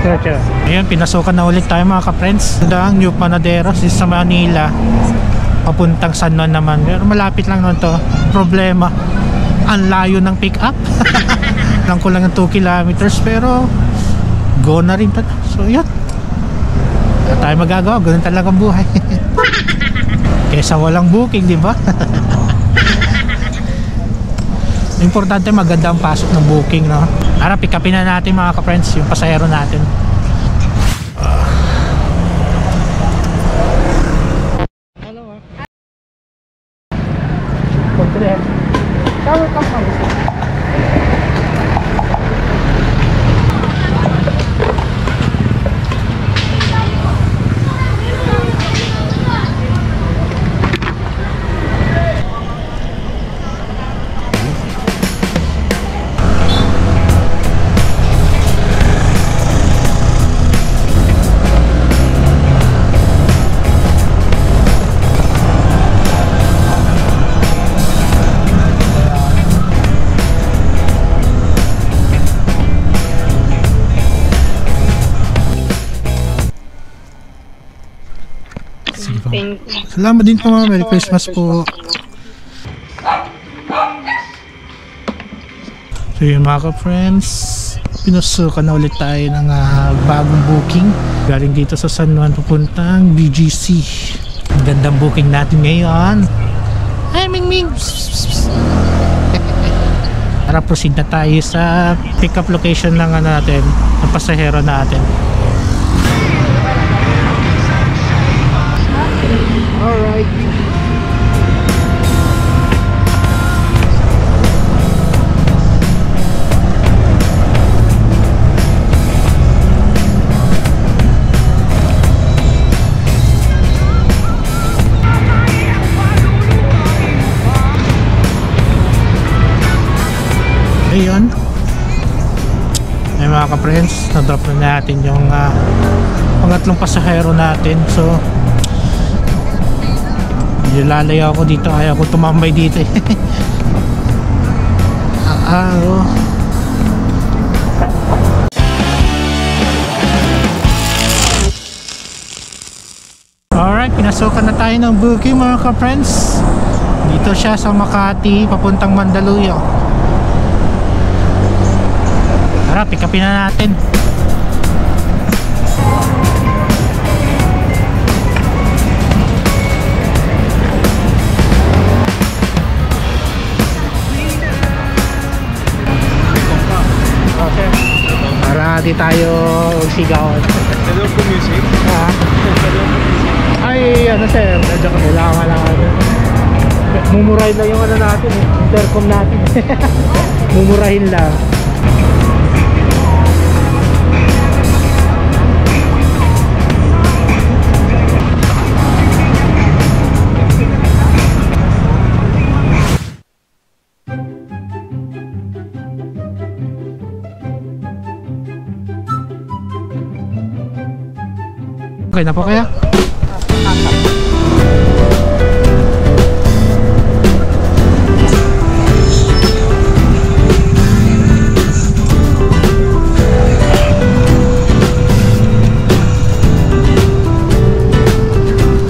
Ayan, pinasukan na ulit tayo mga ka-friends. Ang New Panaderos is sa Manila, papuntang San Juan naman. Pero malapit lang naman to. Problema, ang layo ng pick up. Lang ko lang ng 2 kilometers, pero go na rin. So yun, wala tayo magagawa, ganun talagang buhay. Kesa walang booking, di ba? Importante maganda ang pasok ng booking, no? Para pick upin na natin mga ka-friends yung pasahero natin. Hello. Salamat din po mga Merry Christmas po. So yun mga ka-friends, pinusukan na ulit tayo ng bagong booking galing dito sa San Juan papuntang BGC. Ang gandang booking natin ngayon. Ay Ming! Para proceed na tayo sa pick up location ng natin, ng pasahero natin. Alright. Ayun. Ay mga ka-friends, na-drop na natin yung pangatlong pasahero natin. So lalayo ako dito, ayaw ko tumambay dito eh. Alright, pinasukan na tayo ng booking mga ka-friends. Dito siya sa Makati papuntang Mandaluyong. Tara, pick upin na natin. Para di tayo sigaw. Hello po music. Ay ano sir, medyo kailangan lang mumurahin lang yung natin intercom natin. Mumurahin lang. Okay na po kaya?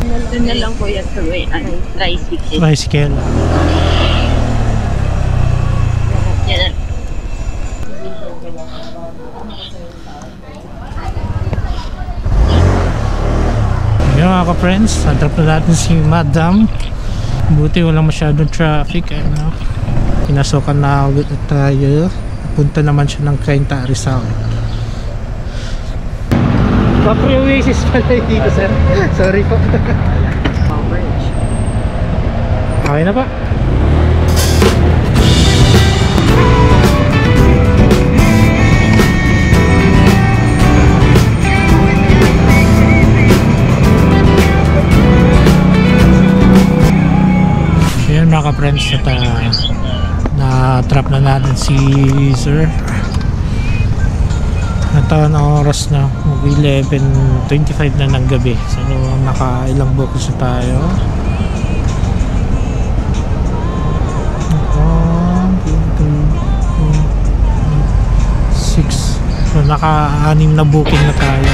Nandun na lang po yan sa way, tricycle. Tricycle. Yan. Yung mga ka-friends, natrap na natin si Madam. Buti walang masyadong traffic, ano. Pinasukan na ulit na tayo. Punta naman siya ng Cainta, Rizal. Pa-pre-oasis pala dito sir. Sorry po. Okay na pa. Ayan mga ka-friends, na-trap na natin si sir. Nataon ang oras na, 11:25 na ng gabi. So naka-ilang books na tayo. 6 from naka-anim na booking na tayo.